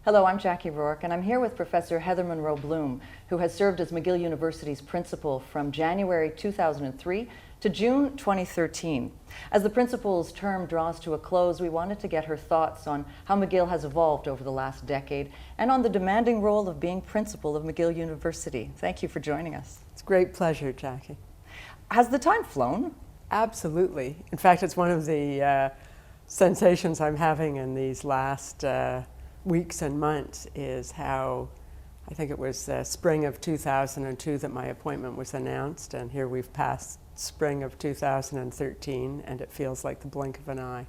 Hello, I'm Jackie Rourke, and I'm here with Professor Heather Munroe-Blum, who has served as McGill University's principal from January 2003 to June 2013. As the principal's term draws to a close, we wanted to get her thoughts on how McGill has evolved over the last decade and on the demanding role of being principal of McGill University. Thank you for joining us. It's a great pleasure, Jackie. Has the time flown? Absolutely. In fact, it's one of the sensations I'm having in these last weeks and months is how, I think it was spring of 2002 that my appointment was announced, and here we've passed spring of 2013, and it feels like the blink of an eye.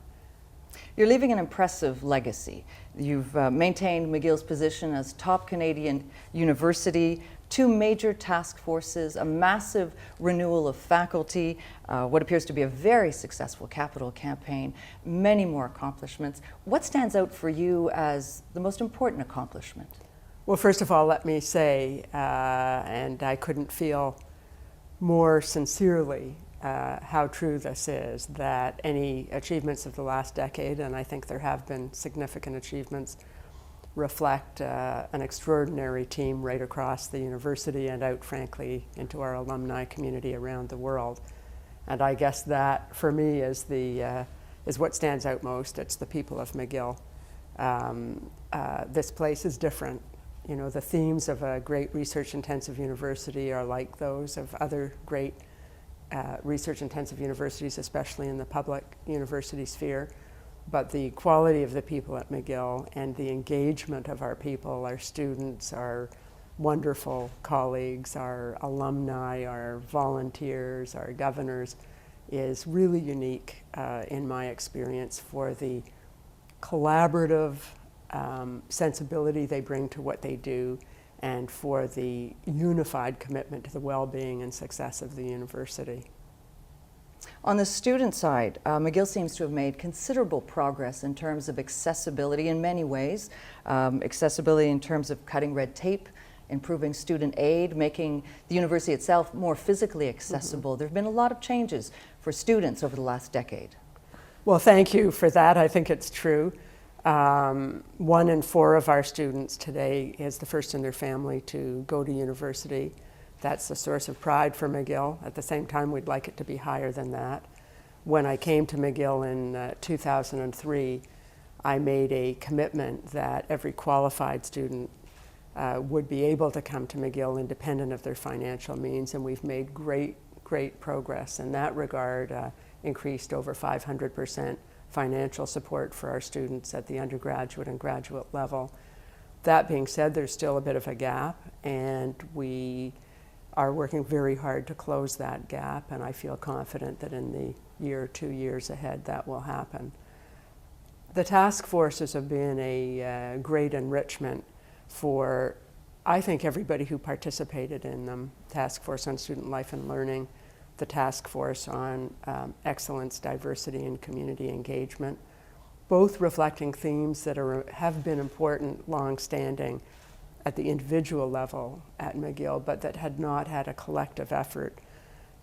You're leaving an impressive legacy. You've maintained McGill's position as top Canadian university, 2 major task forces, a massive renewal of faculty, what appears to be a very successful capital campaign, many more accomplishments. What stands out for you as the most important accomplishment? Well, first of all, let me say, and I couldn't feel more sincerely how true this is, that any achievements of the last decade, and I think there have been significant achievements, reflect an extraordinary team right across the university and out, frankly, into our alumni community around the world. And I guess that, for me, is what stands out most. It's the people of McGill. This place is different. You know, the themes of a great research-intensive university are like those of other great research-intensive universities, especially in the public university sphere. But the quality of the people at McGill and the engagement of our people, our students, our wonderful colleagues, our alumni, our volunteers, our governors, is really unique in my experience for the collaborative sensibility they bring to what they do, and for the unified commitment to the well-being and success of the university. On the student side, McGill seems to have made considerable progress in terms of accessibility in many ways. Accessibility in terms of cutting red tape, improving student aid, making the university itself more physically accessible. There have been a lot of changes for students over the last decade. Well, thank you for that. I think it's true. 1 in 4 of our students today is the first in their family to go to university. That's a source of pride for McGill. At the same time, we'd like it to be higher than that. When I came to McGill in 2003, I made a commitment that every qualified student would be able to come to McGill independent of their financial means, and we've made great progress in that regard, increased over 500% financial support for our students at the undergraduate and graduate level. That being said, there's still a bit of a gap, and we are working very hard to close that gap, and I feel confident that in the year or 2 years ahead that will happen. The task forces have been a great enrichment for, I think, everybody who participated in them. Task Force on Student Life and Learning, the Task Force on Excellence, Diversity, and Community Engagement, both reflecting themes that have been important, long-standing, at the individual level at McGill, but that had not had a collective effort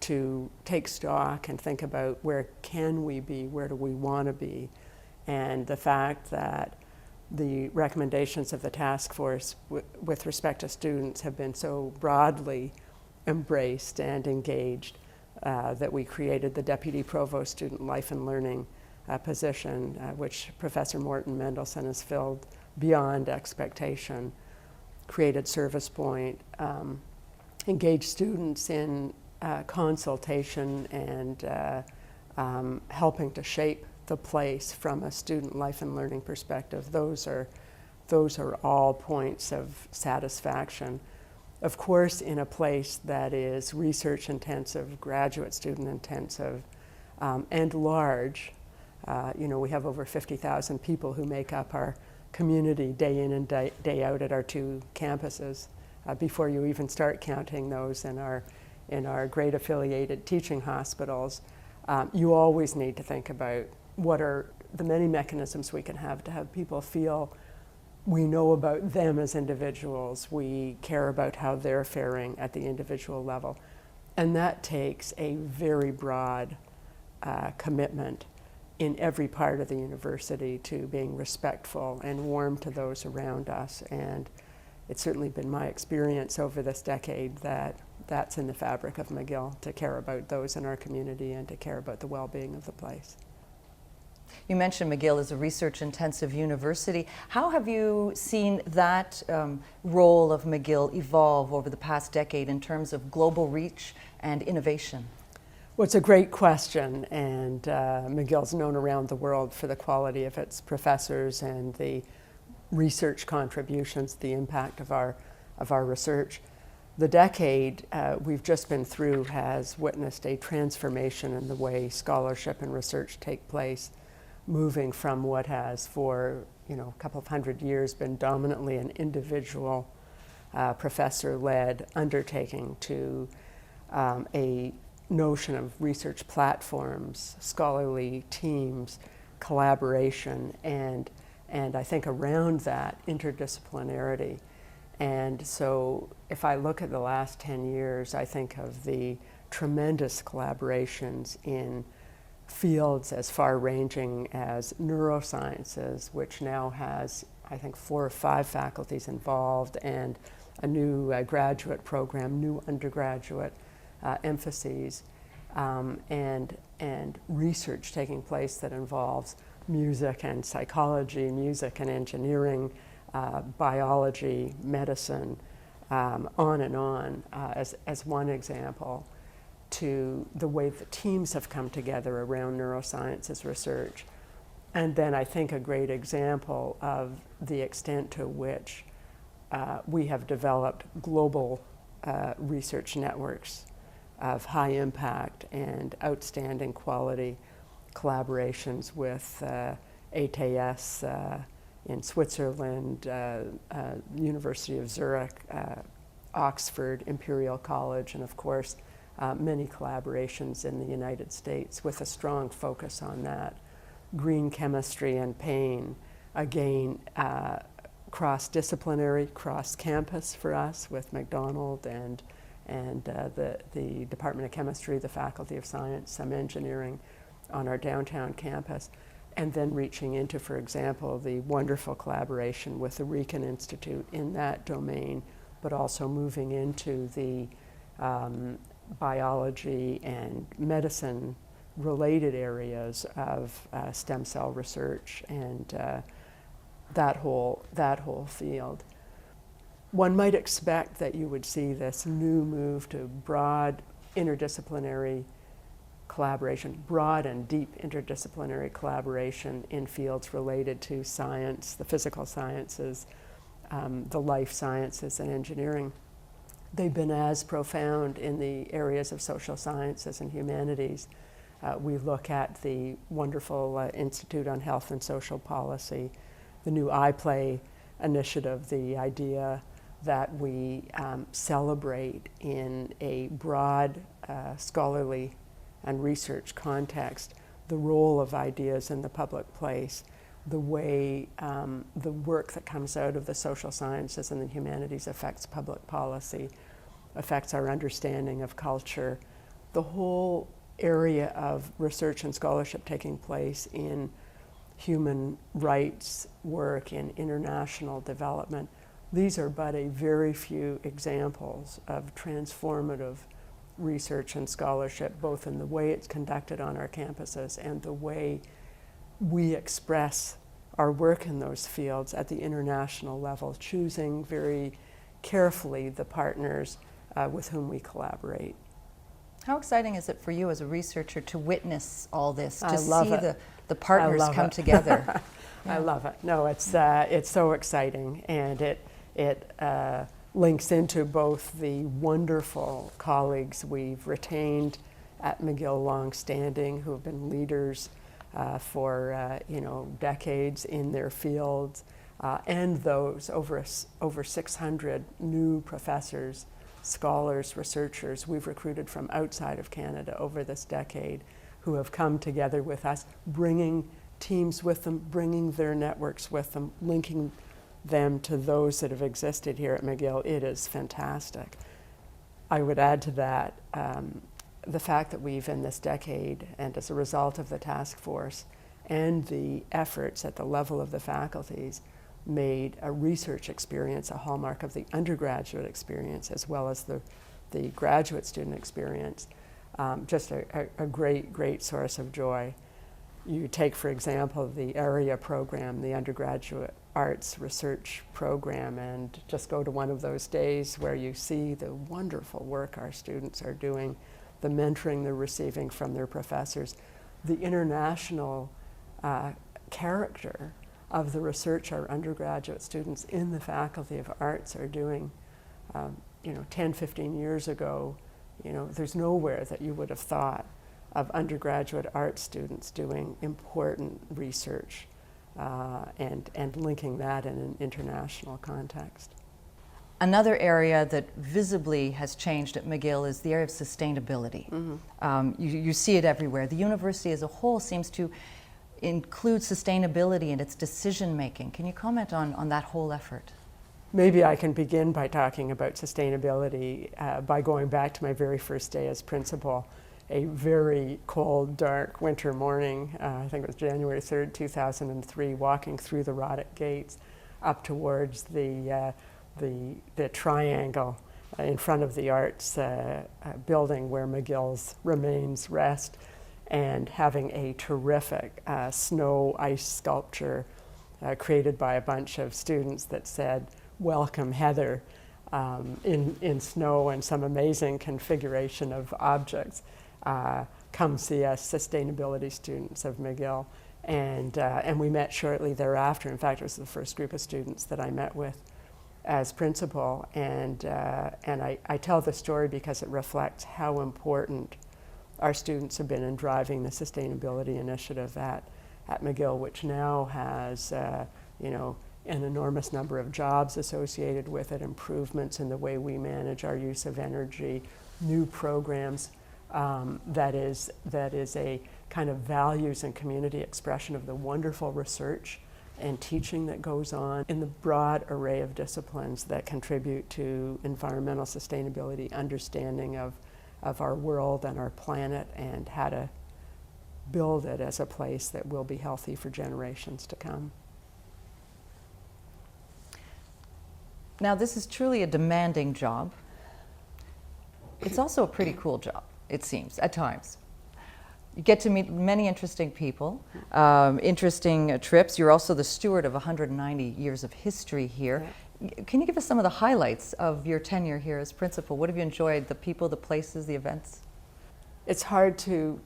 to take stock and think about where can we be, where do we want to be. And the fact that the recommendations of the task force with respect to students have been so broadly embraced and engaged that we created the Deputy Provost Student Life and Learning position, which Professor Morton Mendelson has filled beyond expectation, created Service Point, engaged students in consultation and helping to shape the place from a student life and learning perspective. Those are all points of satisfaction. Of course, in a place that is research intensive, graduate student intensive, and large, we have over 50,000 people who make up our community day in and day out at our 2 campuses, before you even start counting those in our great affiliated teaching hospitals. You always need to think about what are the many mechanisms we can have to have people feel we know about them as individuals, we care about how they're faring at the individual level. And that takes a very broad commitment in every part of the university to being respectful and warm to those around us. And it's certainly been my experience over this decade that that's in the fabric of McGill, to care about those in our community and to care about the well-being of the place. You mentioned McGill is a research-intensive university. How have you seen that role of McGill evolve over the past decade in terms of global reach and innovation? Well, it's a great question, and McGill's known around the world for the quality of its professors and the research contributions, the impact of our research. The decade we've just been through has witnessed a transformation in the way scholarship and research take place, moving from what has for a couple of hundred years been dominantly an individual professor-led undertaking to a notion of research platforms, scholarly teams, collaboration, and I think around that, interdisciplinarity. And so if I look at the last 10 years, I think of the tremendous collaborations in fields as far-ranging as neurosciences, which now has, I think, 4 or 5 faculties involved, and a new graduate program, new undergraduate emphases, and research taking place that involves music and psychology, music and engineering, biology, medicine, on and on, as one example, to the way the teams have come together around neurosciences research. And then I think a great example of the extent to which we have developed global research networks of high impact and outstanding quality collaborations with ATS in Switzerland, University of Zurich, Oxford, Imperial College, and of course many collaborations in the United States with a strong focus on that. Green chemistry and pain, again, cross-disciplinary, cross-campus for us with McDonald and the Department of Chemistry, the Faculty of Science, some engineering on our downtown campus, and then reaching into, for example, the wonderful collaboration with the Riken Institute in that domain, but also moving into the biology and medicine related areas of stem cell research and that whole field. One might expect that you would see this new move to broad interdisciplinary collaboration, broad and deep interdisciplinary collaboration in fields related to science, the physical sciences, the life sciences, and engineering. They've been as profound in the areas of social sciences and humanities. We look at the wonderful Institute on Health and Social Policy, the new iPlay initiative, the idea that we celebrate in a broad scholarly and research context the role of ideas in the public place, the way the work that comes out of the social sciences and the humanities affects public policy, affects our understanding of culture. The whole area of research and scholarship taking place in human rights work, in international development. These are but a very few examples of transformative research and scholarship, both in the way it's conducted on our campuses and the way we express our work in those fields at the international level, choosing very carefully the partners with whom we collaborate. How exciting is it for you as a researcher to witness all this, to see the partners come together? Yeah. I love it. No, it's so exciting, and it links into both the wonderful colleagues we've retained at McGill long-standing, who have been leaders for decades in their fields, and those over 600 new professors, scholars, researchers we've recruited from outside of Canada over this decade, who have come together with us, bringing teams with them, bringing their networks with them, linking them to those that have existed here at McGill. It is fantastic. I would add to that the fact that we've in this decade, and as a result of the task force, and the efforts at the level of the faculties made a research experience a hallmark of the undergraduate experience as well as the graduate student experience. Just a great source of joy. You take, for example, the area program, the undergraduate arts research program, and just go to one of those days where you see the wonderful work our students are doing, the mentoring they're receiving from their professors, the international character of the research our undergraduate students in the Faculty of Arts are doing. 10, 15 years ago, there's nowhere that you would have thought of undergraduate art students doing important research and linking that in an international context. Another area that visibly has changed at McGill is the area of sustainability. Mm-hmm. You see it everywhere. The university as a whole seems to include sustainability in its decision making. Can you comment on that whole effort? Maybe I can begin by talking about sustainability by going back to my very first day as principal. A very cold, dark winter morning, I think it was January 3rd, 2003, walking through the Roddick Gates up towards the triangle in front of the arts building where McGill's remains rest, and having a terrific snow ice sculpture created by a bunch of students that said, "Welcome, Heather," in snow and some amazing configuration of objects. Come see us, sustainability students of McGill. And we met shortly thereafter. In fact, it was the first group of students that I met with as principal. And I tell the story because it reflects how important our students have been in driving the sustainability initiative at McGill, which now has an enormous number of jobs associated with it, improvements in the way we manage our use of energy, new programs. That is a kind of values and community expression of the wonderful research and teaching that goes on in the broad array of disciplines that contribute to environmental sustainability, understanding of our world and our planet, and how to build it as a place that will be healthy for generations to come. Now, this is truly a demanding job. It's also a pretty cool job, it seems, at times. You get to meet many interesting people, interesting trips. You're also the steward of 190 years of history here. Yeah. Can you give us some of the highlights of your tenure here as principal? What have you enjoyed, the people, the places, the events? It's hard to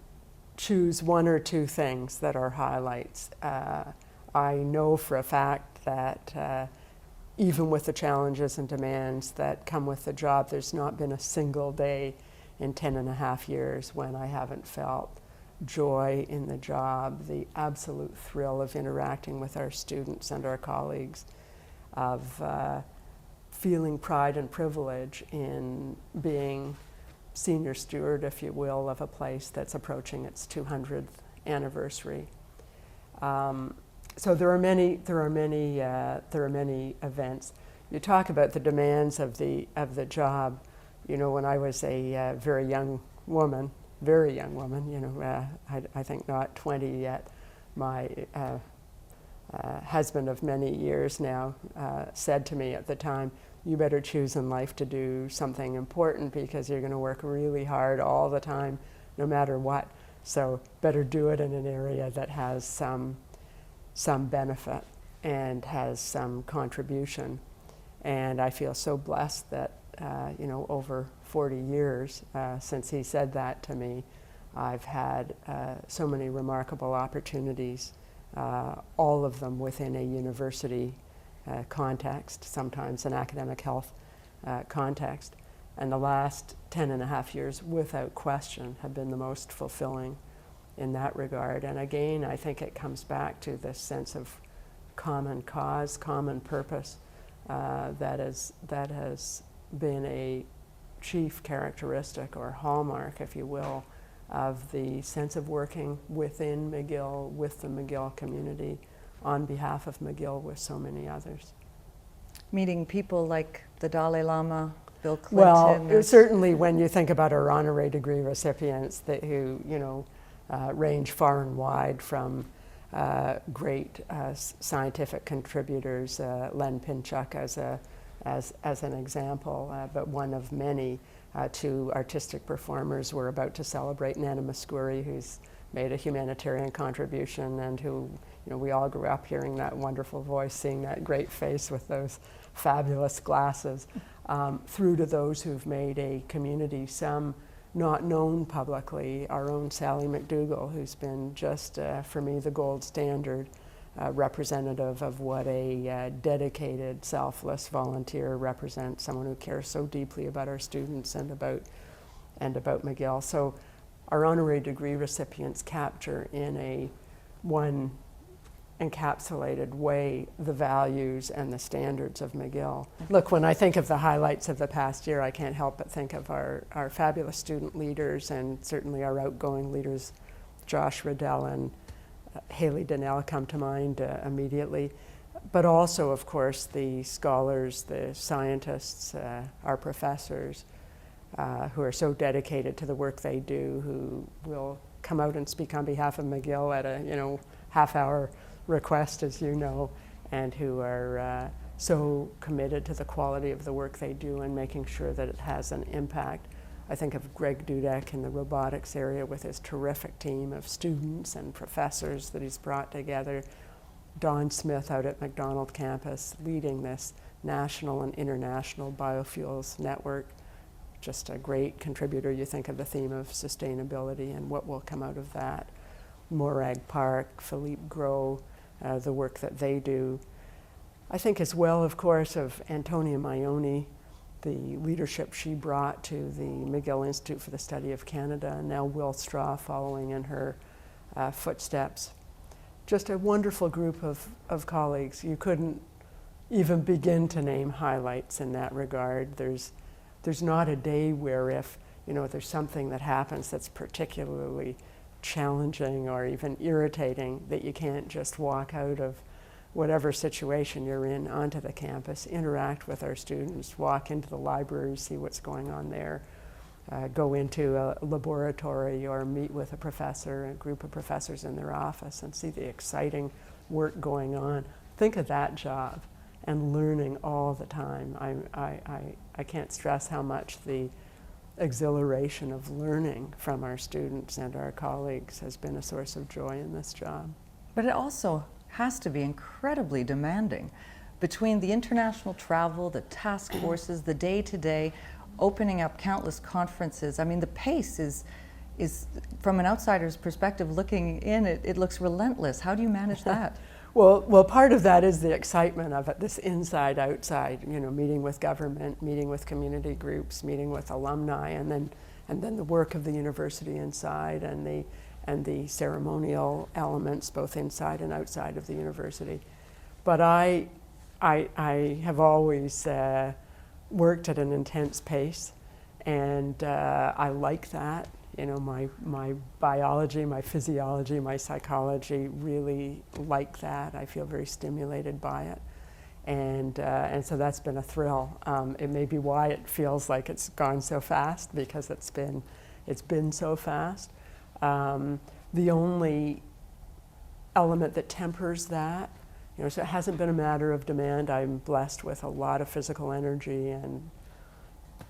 choose one or two things that are highlights. I know for a fact that even with the challenges and demands that come with the job, there's not been a single day in 10 and a half years when I haven't felt joy in the job, the absolute thrill of interacting with our students and our colleagues, of feeling pride and privilege in being senior steward, if you will, of a place that's approaching its 200th anniversary. So there are many events. You talk about the demands of the job. When I was a very young woman, I think not 20 yet, my husband of many years now said to me at the time, "You better choose in life to do something important because you're going to work really hard all the time, no matter what. So better do it in an area that has some benefit and has some contribution." And I feel so blessed that over 40 years since he said that to me, I've had so many remarkable opportunities, all of them within a university context, sometimes an academic health context. And the last 10 and a half years, without question, have been the most fulfilling in that regard. And again, I think it comes back to this sense of common cause, common purpose, that has been a chief characteristic or hallmark, if you will, of the sense of working within McGill, with the McGill community, on behalf of McGill with so many others. Meeting people like the Dalai Lama, Bill Clinton. Well, certainly when you think about our honorary degree recipients who range far and wide from great scientific contributors, Len Pinchuk as an example, but one of many. Two artistic performers. We're about to celebrate Nana Muscuri, who's made a humanitarian contribution and who, we all grew up hearing that wonderful voice, seeing that great face with those fabulous glasses, through to those who've made a community, some not known publicly. Our own Sally McDougall, who's been just, for me, the gold standard representative of what a dedicated, selfless volunteer represents, someone who cares so deeply about our students and about McGill. So our honorary degree recipients capture in one encapsulated way the values and the standards of McGill. Look, when I think of the highlights of the past year, I can't help but think of our fabulous student leaders, and certainly our outgoing leaders, Josh Riddell and Haley Donnell come to mind immediately, but also, of course, the scholars, the scientists, our professors, who are so dedicated to the work they do, who will come out and speak on behalf of McGill at a half-hour request, as you know, and who are so committed to the quality of the work they do and making sure that it has an impact. I think of Greg Dudek in the robotics area with his terrific team of students and professors that he's brought together. Don Smith out at McDonald campus leading this national and international biofuels network. Just a great contributor. You think of the theme of sustainability and what will come out of that. Morag Park, Philippe Gros, the work that they do. I think as well, of course, of Antonia Maioni, the leadership she brought to the McGill Institute for the Study of Canada, and now Will Straw following in her footsteps. Just a wonderful group of colleagues. You couldn't even begin to name highlights in that regard. There's not a day where if there's something that happens that's particularly challenging or even irritating that you can't just walk out of whatever situation you're in onto the campus, interact with our students, walk into the library, see what's going on there, go into a laboratory or meet with a professor, a group of professors in their office and see the exciting work going on. Think of that job and learning all the time. I can't stress how much the exhilaration of learning from our students and our colleagues has been a source of joy in this job. But it also has to be incredibly demanding. Between the international travel, the task forces, the day-to-day, opening up countless conferences, I mean, the pace is from an outsider's perspective looking in, it looks relentless. How do you manage that? Well, part of that is the excitement of it, this inside-outside, meeting with government, meeting with community groups, meeting with alumni, and then the work of the university inside and the ceremonial elements both inside and outside of the university. But I have always worked at an intense pace, and I like that. My biology, my physiology, my psychology really like that. I feel very stimulated by it. And so that's been a thrill. It may be why it feels like it's gone so fast, because it's been so fast. The only element that tempers that, so it hasn't been a matter of demand. I'm blessed with a lot of physical energy and,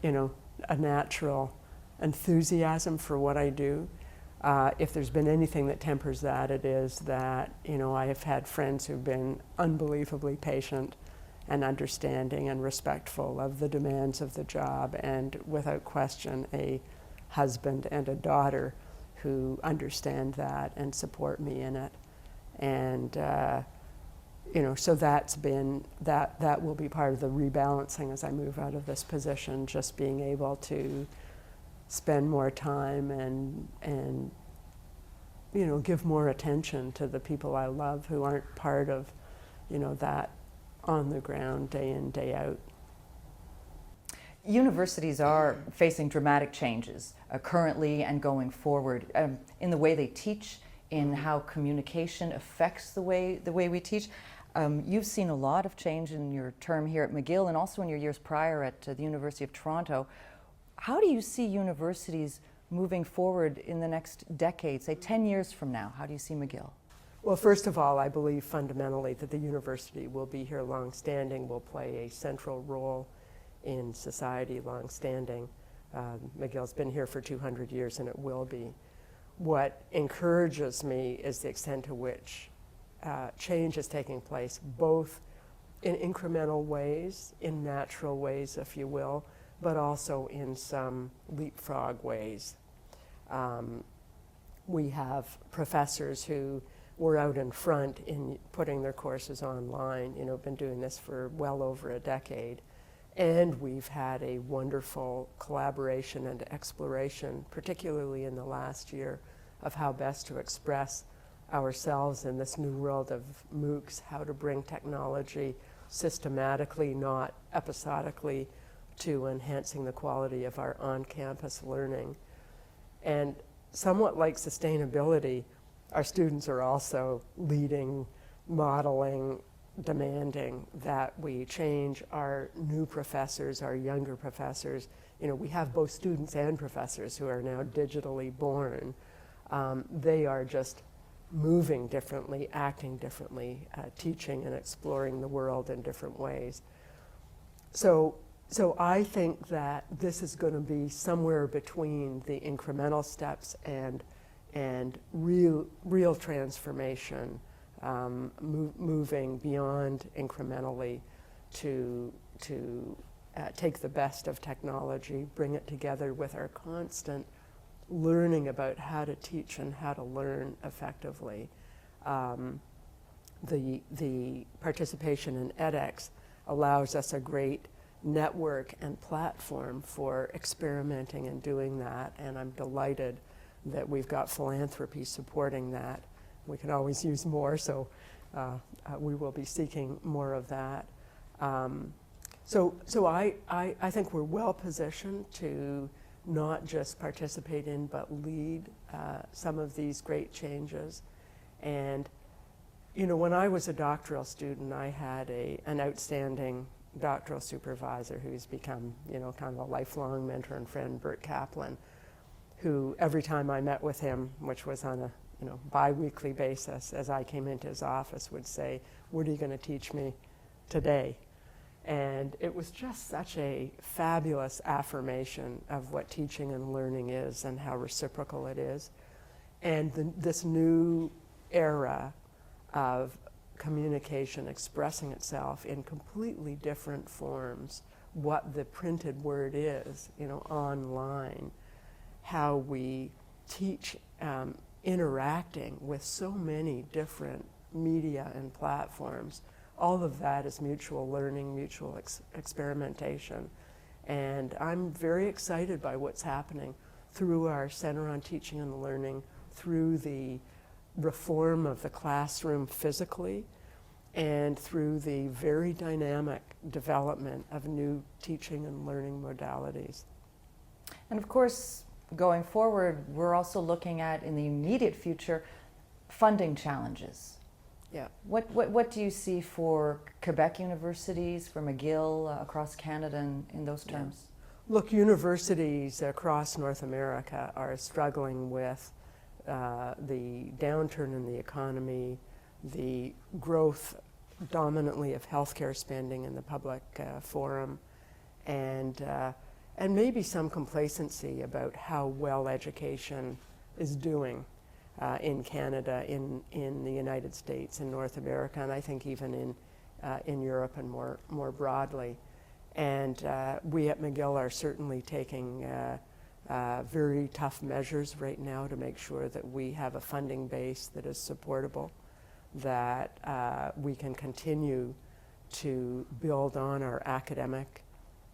a natural enthusiasm for what I do. If there's been anything that tempers that, it is that, I have had friends who've been unbelievably patient and understanding and respectful of the demands of the job, and without question, a husband and a daughter who understand that and support me in it. And, so that's been, that will be part of the rebalancing as I move out of this position, just being able to spend more time and give more attention to the people I love who aren't part of, that on the ground day in, day out. Universities are facing dramatic changes currently and going forward in the way they teach, in how communication affects the way we teach. You've seen a lot of change in your term here at McGill and also in your years prior at the University of Toronto. How do you see universities moving forward in the next decade, say 10 years from now? How do you see McGill? Well, first of all, I believe fundamentally that the university will be here long-standing, will play a central role in society long-standing. McGill's been here for 200 years and it will be. What encourages me is the extent to which change is taking place, both in incremental ways, in natural ways, if you will, but also in some leapfrog ways. We have professors who were out in front in putting their courses online, been doing this for well over a decade. And we've had a wonderful collaboration and exploration, particularly in the last year, of how best to express ourselves in this new world of MOOCs, how to bring technology systematically, not episodically, to enhancing the quality of our on-campus learning. And somewhat like sustainability, our students are also leading, modeling, demanding that we change. Our new professors, our younger professors, we have both students and professors who are now digitally born. They are just moving differently, acting differently, teaching and exploring the world in different ways. So I think that this is going to be somewhere between the incremental steps and real transformation, moving beyond incrementally to take the best of technology, bring it together with our constant learning about how to teach and how to learn effectively. The participation in edX allows us a great network and platform for experimenting and doing that, and I'm delighted that we've got philanthropy supporting that. We can always use more, so we will be seeking more of that. So I think we're well positioned to not just participate in, but lead some of these great changes. And when I was a doctoral student, I had an outstanding doctoral supervisor who's become kind of a lifelong mentor and friend, Bert Kaplan, who every time I met with him, which was on a bi-weekly basis, as I came into his office, would say, "What are you going to teach me today?" And it was just such a fabulous affirmation of what teaching and learning is and how reciprocal it is. And this new era of communication expressing itself in completely different forms, what the printed word is, online, how we teach, interacting with so many different media and platforms. All of that is mutual learning, mutual experimentation. And I'm very excited by what's happening through our Center on Teaching and Learning, through the reform of the classroom physically, and through the very dynamic development of new teaching and learning modalities. And of course, going forward, we're also looking at, in the immediate future, funding challenges. Yeah. What do you see for Quebec universities, for McGill across Canada in those terms? Yeah. Look, universities across North America are struggling with the downturn in the economy, the growth dominantly of healthcare spending in the public forum, and maybe some complacency about how well education is doing in Canada, in the United States, in North America, and I think even in Europe and more broadly. And we at McGill are certainly taking very tough measures right now to make sure that we have a funding base that is supportable, that we can continue to build on our academic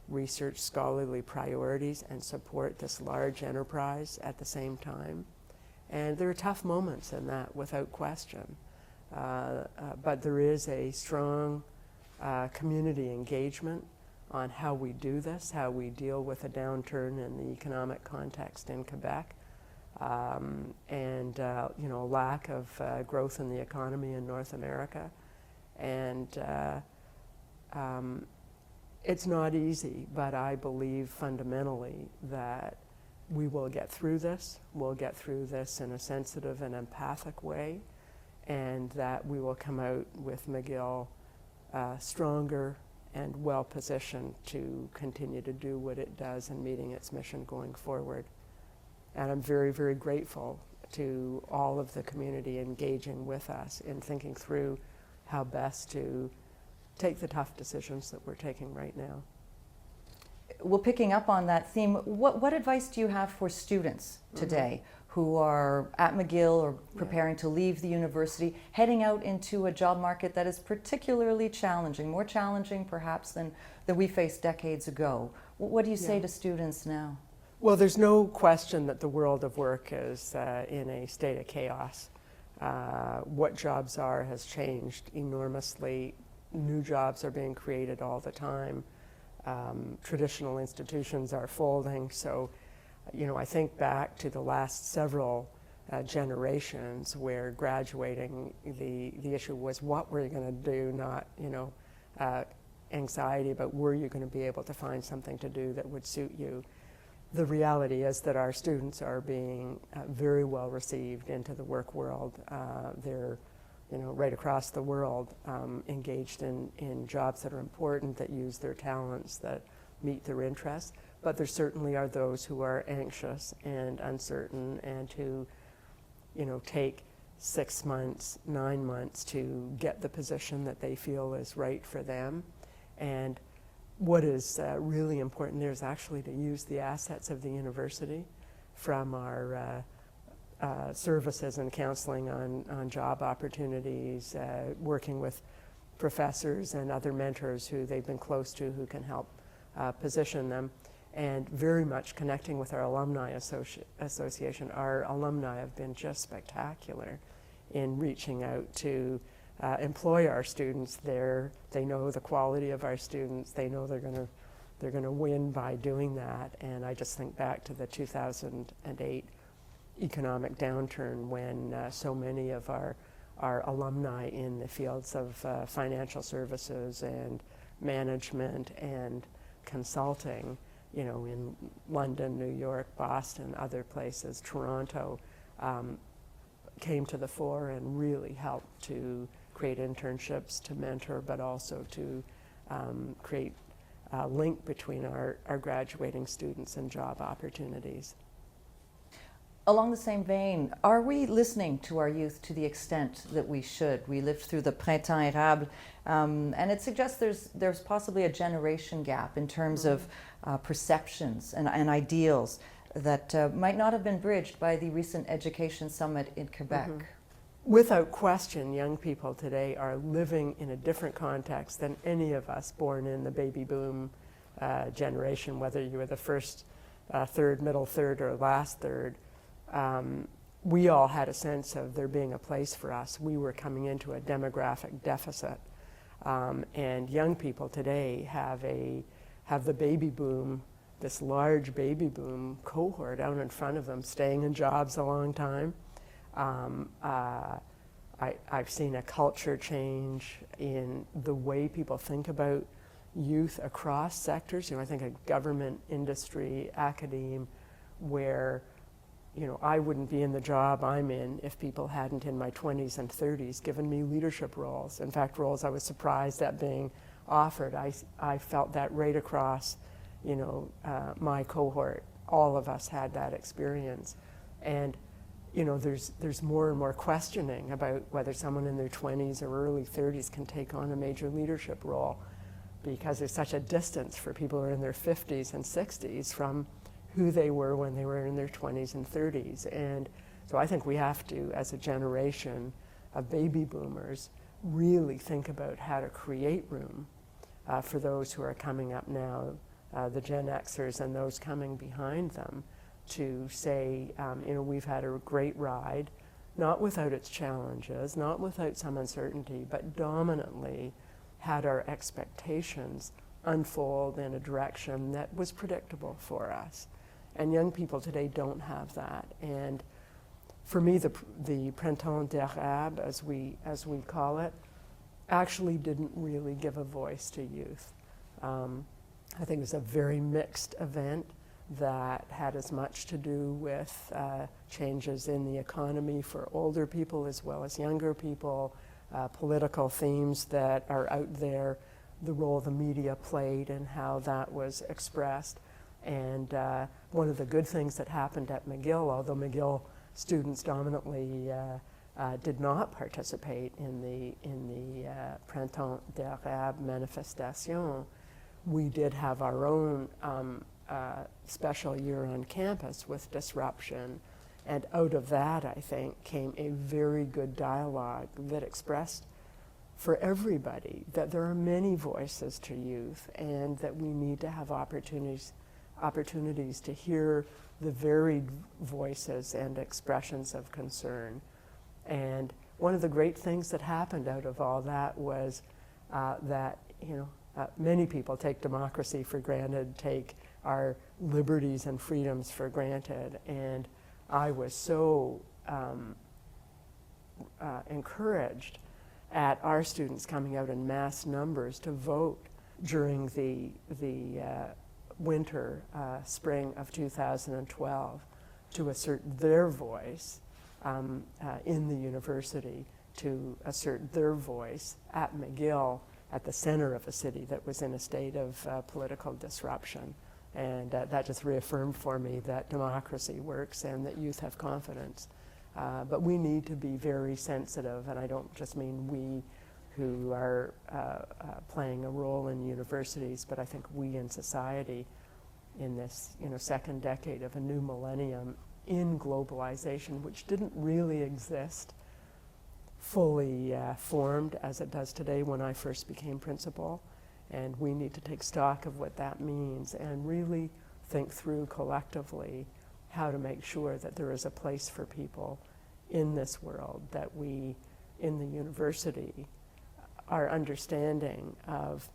research scholarly priorities and support this large enterprise at the same time. And there are tough moments in that, without question. But there is a strong community engagement on how we do this, how we deal with a downturn in the economic context in Quebec, and a lack of growth in the economy in North America. And it's not easy, but I believe fundamentally that we will get through this. We'll get through this in a sensitive and empathic way. and that we will come out with McGill stronger and well positioned to continue to do what it does in meeting its mission going forward. And I'm very, very grateful to all of the community engaging with us in thinking through how best to take the tough decisions that we're taking right now. Well, picking up on that theme, what advice do you have for students today who are at McGill or preparing to leave the university, heading out into a job market that is particularly challenging, more challenging perhaps than we faced decades ago? What do you say to students now? Well, there's no question that the world of work is in a state of chaos. What jobs are has changed enormously. New jobs are being created all the time. Traditional institutions are folding. So, I think back to the last several generations where graduating, the issue was what were you going to do, not, anxiety about were you going to be able to find something to do that would suit you. The reality is that our students are being very well received into the work world. They're right across the world engaged in jobs that are important, that use their talents, that meet their interests. But there certainly are those who are anxious and uncertain and who, take 6 months, 9 months to get the position that they feel is right for them. And what is really important there is actually to use the assets of the university from our services and counseling on job opportunities, working with professors and other mentors who they've been close to who can help position them, and very much connecting with our alumni association. Our alumni have been just spectacular in reaching out to employ our students there. They know the quality of our students. They know they're going to win by doing that. And I just think back to the 2008 economic downturn when so many of our alumni in the fields of financial services and management and consulting, in London, New York, Boston, other places, Toronto, came to the fore and really helped to create internships, to mentor, but also to create a link between our graduating students and job opportunities. Along the same vein, are we listening to our youth to the extent that we should? We lived through the Printemps Érable, and it suggests there's possibly a generation gap in terms of perceptions and ideals that might not have been bridged by the recent Education Summit in Quebec. Without question, young people today are living in a different context than any of us born in the baby boom generation, whether you were the first third, middle third, or last third. We all had a sense of there being a place for us. We were coming into a demographic deficit. And young people today have the baby boom, this large baby boom cohort out in front of them, staying in jobs a long time. I've seen a culture change in the way people think about youth across sectors. I think of government, industry, academe, where I wouldn't be in the job I'm in if people hadn't in my 20s and 30s given me leadership roles. In fact, roles I was surprised at being offered. I felt that right across, my cohort. All of us had that experience. And, there's more and more questioning about whether someone in their 20s or early 30s can take on a major leadership role, because there's such a distance for people who are in their 50s and 60s from who they were when they were in their 20s and 30s. And so I think we have to, as a generation of baby boomers, really think about how to create room for those who are coming up now, the Gen Xers and those coming behind them, to say, we've had a great ride, not without its challenges, not without some uncertainty, but dominantly had our expectations unfold in a direction that was predictable for us. And young people today don't have that. And for me, the Printemps Érable, as we call it, actually didn't really give a voice to youth. I think it was a very mixed event. that had as much to do with changes in the economy for older people as well as younger people, political themes that are out there, the role the media played and how that was expressed. And one of the good things that happened at McGill, although McGill students dominantly did not participate in the Printemps d'Arabe manifestation, we did have our own special year on campus with disruption. And out of that, I think, came a very good dialogue that expressed for everybody that there are many voices to youth and that we need to have opportunities to hear the varied voices and expressions of concern. And one of the great things that happened out of all that was that, many people take democracy for granted, take our liberties and freedoms for granted. And I was so encouraged at our students coming out in mass numbers to vote during the winter, spring of 2012 to assert their voice in the university, to assert their voice at McGill, at the center of a city that was in a state of political disruption. And that just reaffirmed for me that democracy works and that youth have confidence. But we need to be very sensitive, and I don't just mean we who are playing a role in universities, but I think we in society in this second decade of a new millennium in globalization, which didn't really exist fully formed as it does today when I first became principal. And we need to take stock of what that means and really think through collectively how to make sure that there is a place for people in this world, that we in the university are understanding of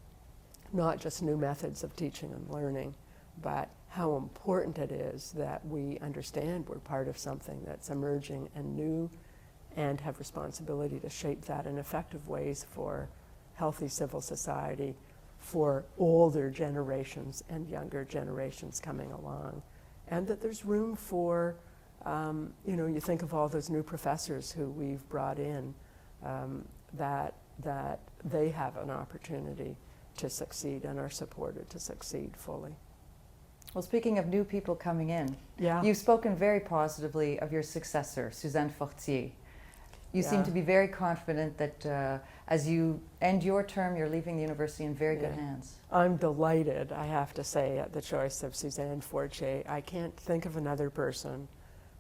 not just new methods of teaching and learning, but how important it is that we understand we're part of something that's emerging and new and have responsibility to shape that in effective ways for healthy civil society, for older generations and younger generations coming along. And that there's room for, you think of all those new professors who we've brought in, that they have an opportunity to succeed and are supported to succeed fully. Well, speaking of new people coming in, Yeah. you've spoken very positively of your successor, Suzanne Fortier. You seem to be very confident that as you end your term, you're leaving the university in very good hands. I'm delighted, I have to say, at the choice of Suzanne Fortier. I can't think of another person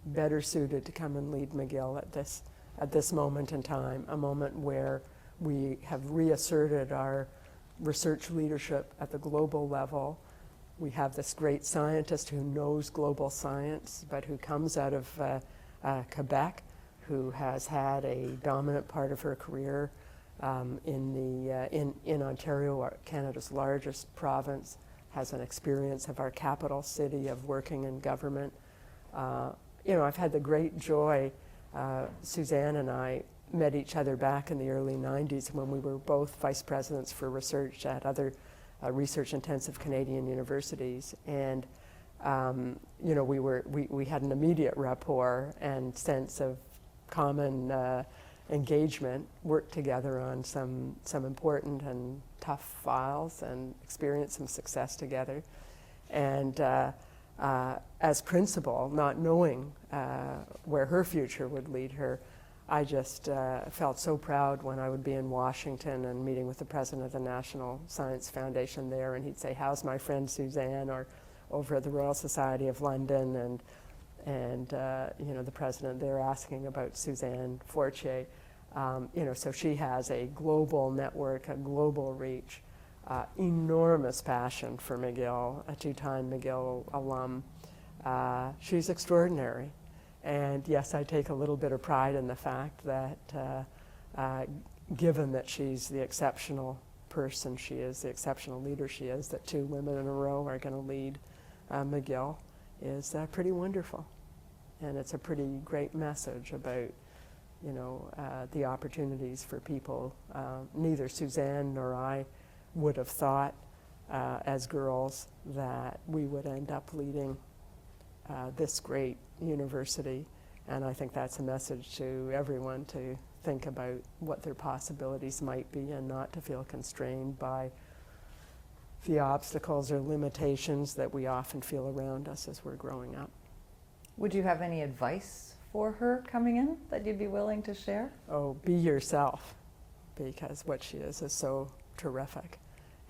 better suited to come and lead McGill at this moment in time, a moment where we have reasserted our research leadership at the global level. We have this great scientist who knows global science, but who comes out of Quebec, who has had a dominant part of her career in Ontario, Canada's largest province, has an experience of our capital city, of working in government. I've had the great joy, Suzanne and I met each other back in the early 90s when we were both vice presidents for research at other research-intensive Canadian universities. And we had an immediate rapport and sense of common engagement, worked together on some important and tough files and experienced some success together. And as principal, not knowing where her future would lead her, I just felt so proud when I would be in Washington and meeting with the president of the National Science Foundation there, and he'd say, "How's my friend Suzanne?" Or over at the Royal Society of London, and the president there asking about Suzanne Fortier. So she has a global network, a global reach, enormous passion for McGill, a two-time McGill alum. She's extraordinary. And yes, I take a little bit of pride in the fact that given that she's the exceptional person she is, the exceptional leader she is, that two women in a row are going to lead McGill is pretty wonderful. And it's a pretty great message about, the opportunities for people. Neither Suzanne nor I would have thought as girls that we would end up leading this great university. And I think that's a message to everyone to think about what their possibilities might be and not to feel constrained by the obstacles or limitations that we often feel around us as we're growing up. Would you have any advice for her coming in that you'd be willing to share? Oh, be yourself, because what she is so terrific.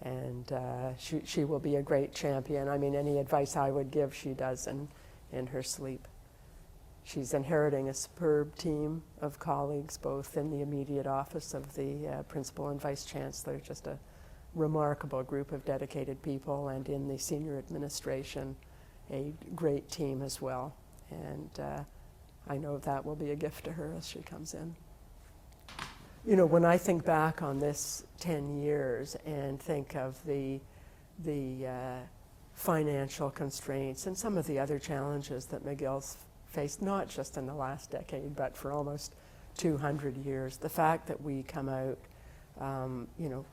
And she will be a great champion. I mean, any advice I would give, she does in her sleep. She's inheriting a superb team of colleagues, both in the immediate office of the principal and vice chancellor, just a remarkable group of dedicated people, and in the senior administration, a great team as well. And I know that will be a gift to her as she comes in. You know, when I think back on this 10 years and think of the financial constraints and some of the other challenges that McGill's faced, not just in the last decade, but for almost 200 years, the fact that we come out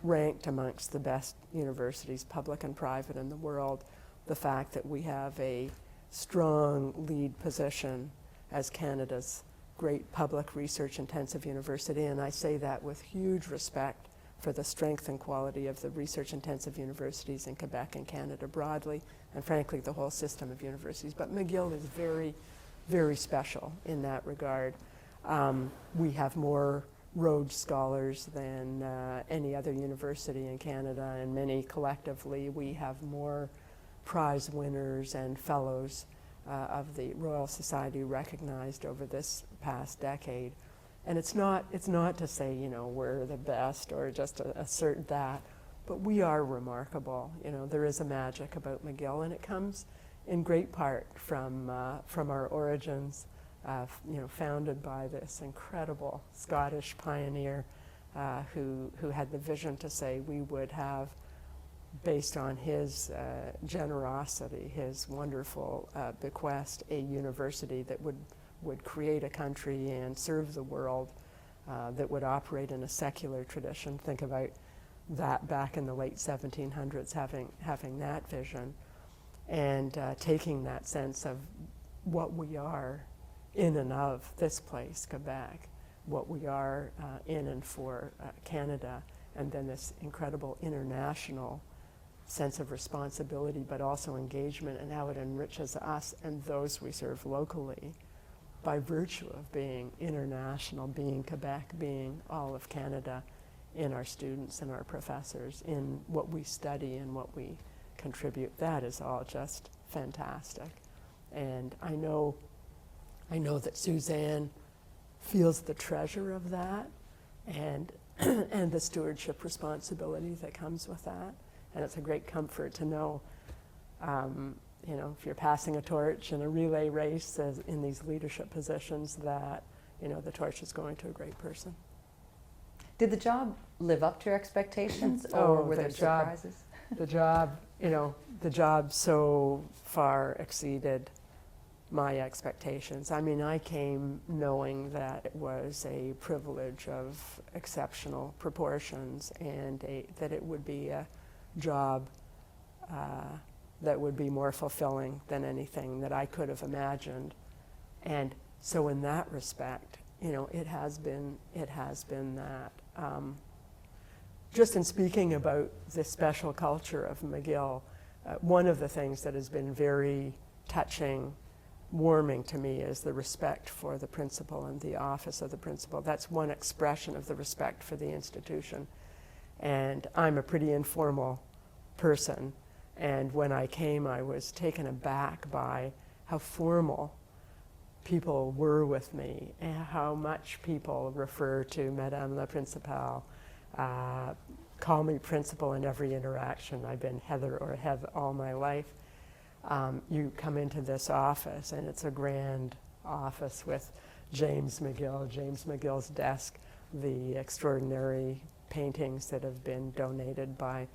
ranked amongst the best universities, public and private, in the world, the fact that we have a strong lead position as Canada's great public research-intensive university, and I say that with huge respect for the strength and quality of the research-intensive universities in Quebec and Canada broadly, and frankly the whole system of universities. But McGill is very, very special in that regard. We have more Rhodes Scholars than any other university in Canada, and many collectively. We have more prize winners and fellows of the Royal Society recognized over this past decade. And it's not to say, we're the best or just assert that, but we are remarkable. There is a magic about McGill, and it comes in great part from our origins, founded by this incredible Scottish pioneer who had the vision to say we would have, based on his generosity, his wonderful bequest, a university that would create a country and serve the world, that would operate in a secular tradition. Think about that back in the late 1700s, having that vision, and taking that sense of what we are in and of this place, Quebec, what we are in and for Canada, and then this incredible international sense of responsibility, but also engagement, and how it enriches us and those we serve locally by virtue of being international, being Quebec, being all of Canada, in our students and our professors, in what we study and what we contribute. That is all just fantastic. And I know that Suzanne feels the treasure of that and and the stewardship responsibility that comes with that. And it's a great comfort to know, if you're passing a torch in a relay race in these leadership positions, that, the torch is going to a great person. Did the job live up to your expectations, or were there surprises? The job so far exceeded my expectations. I mean, I came knowing that it was a privilege of exceptional proportions, and that it would be a job that would be more fulfilling than anything that I could have imagined. And so in that respect, it has been that. Just in speaking about the special culture of McGill, one of the things that has been very touching, warming to me, is the respect for the principal and the office of the principal. That's one expression of the respect for the institution. And I'm a pretty informal person, and when I came, I was taken aback by how formal people were with me, and how much people refer to Madame la Principale, call me principal in every interaction. I've been Heather or Hev all my life. You come into this office, and it's a grand office with James McGill's desk, the extraordinary paintings that have been donated by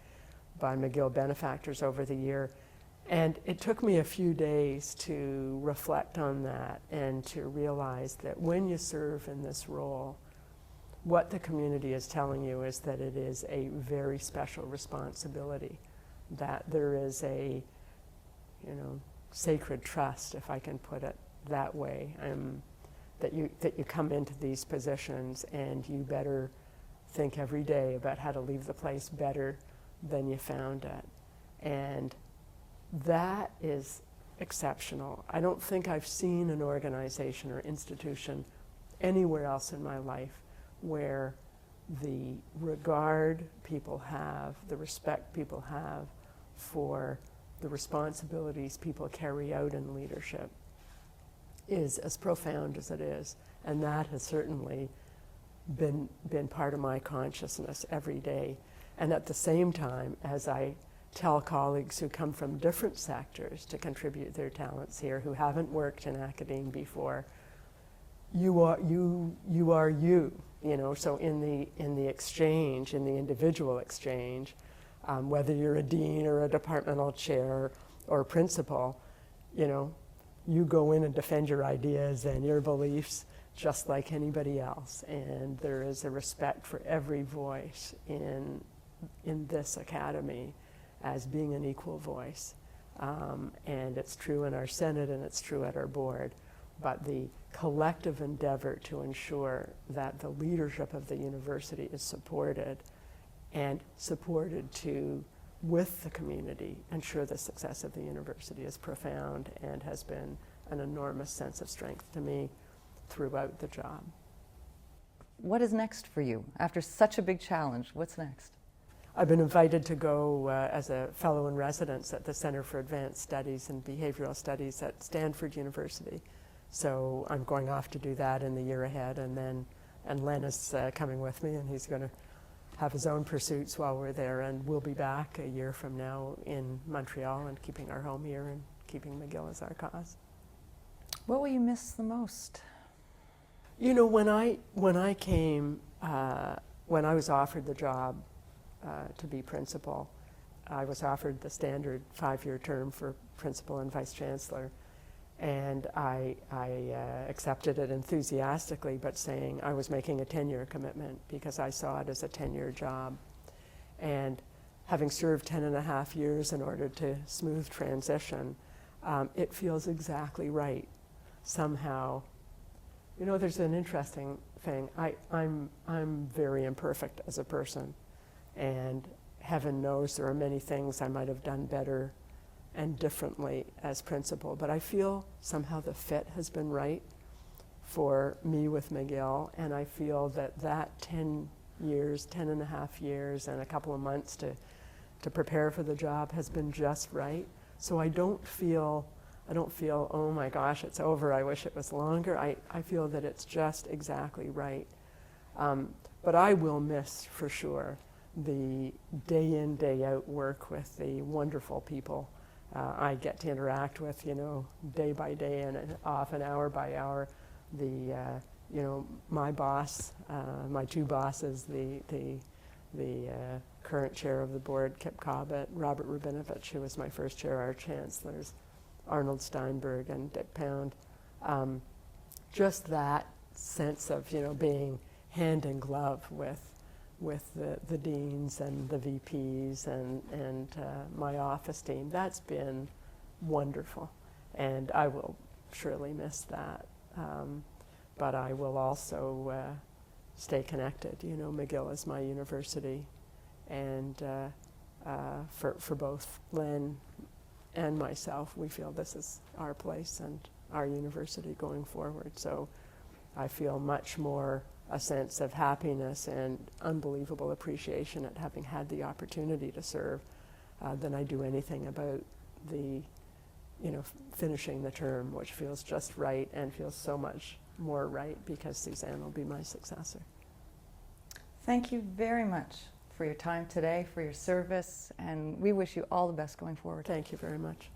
McGill benefactors over the year. And it took me a few days to reflect on that and to realize that when you serve in this role, what the community is telling you is that it is a very special responsibility that there is a, sacred trust, if I can put it that way, that you come into these positions and you better think every day about how to leave the place better than you found it. And that is exceptional. I don't think I've seen an organization or institution anywhere else in my life where the regard people have, the respect people have for the responsibilities people carry out in leadership is as profound as it is. And that has certainly been part of my consciousness every day. And at the same time, as I tell colleagues who come from different sectors to contribute their talents here, who haven't worked in academia before, you are you. So in the exchange, in the individual exchange, whether you're a dean or a departmental chair or principal, you go in and defend your ideas and your beliefs just like anybody else. And there is a respect for every voice in this academy as being an equal voice. And it's true in our Senate and it's true at our board. But the collective endeavor to ensure that the leadership of the university is supported and supported to, with the community, ensure the success of the university is profound and has been an enormous sense of strength to me throughout the job. What is next for you? After such a big challenge, what's next? I've been invited to go as a fellow in residence at the Center for Advanced Studies and Behavioral Studies at Stanford University. So I'm going off to do that in the year ahead, and Len is coming with me, and he's going to have his own pursuits while we're there, and we'll be back a year from now in Montreal and keeping our home here and keeping McGill as our cause. What will you miss the most? When I came, when I was offered the job to be principal, I was offered the standard 5-year term for principal and vice chancellor. And I accepted it enthusiastically, but saying I was making a 10-year commitment because I saw it as a 10-year job. And having served 10 and a half years in order to smooth transition, it feels exactly right. Somehow, there's an interesting thing. I'm very imperfect as a person, and heaven knows there are many things I might have done better and differently as principal, but I feel somehow the fit has been right for me with McGill, and I feel that 10 and a half years and a couple of months to prepare for the job has been just right. So I don't feel, oh my gosh, it's over, I wish it was longer. I feel that it's just exactly right. But I will miss, for sure, the day in, day out work with the wonderful people I get to interact with, day by day and often hour by hour. My boss, my two bosses, the current chair of the board, Kip Cobbett, Robert Rubinovich, who was my first chair, our chancellors, Arnold Steinberg and Dick Pound. Just that sense of, being hand in glove with the deans and the VPs and my office team. That's been wonderful, and I will surely miss that. But I will also stay connected. McGill is my university, and for both Len and myself, we feel this is our place and our university going forward. So I feel much more a sense of happiness and unbelievable appreciation at having had the opportunity to serve than I do anything about the, finishing the term, which feels just right and feels so much more right because Suzanne will be my successor. Thank you very much for your time today, for your service, and we wish you all the best going forward. Thank you very much.